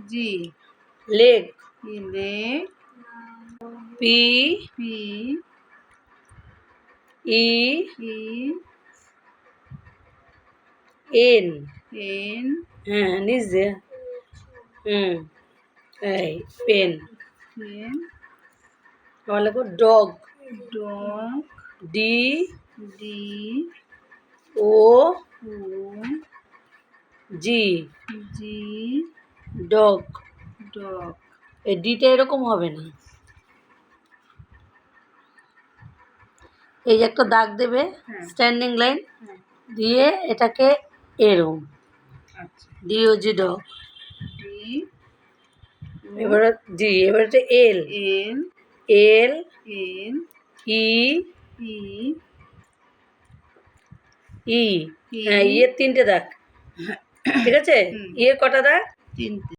জি leg, leg, P P E E N, N, হ্যাঁ নিজে, এই পেন, পেন, আমার লিখো dog, dog, D D O O G, G dog. Dog. এই ডিটা এরকম হবে না, এই যে একটা দাগ দেবে হ্যাঁ স্ট্যান্ডিং লাইন হ্যাঁ দিয়ে এটাকে এরম, আচ্ছা ডিও জি ডগ। ডি এবারে জি, এবারে হচ্ছে এল, এল এল এল ই ই ই, ই হ্যাঁ ইয়ের তিনটে দাগ, ঠিক আছে, ইয়ের কটা দাগ? তিনটে।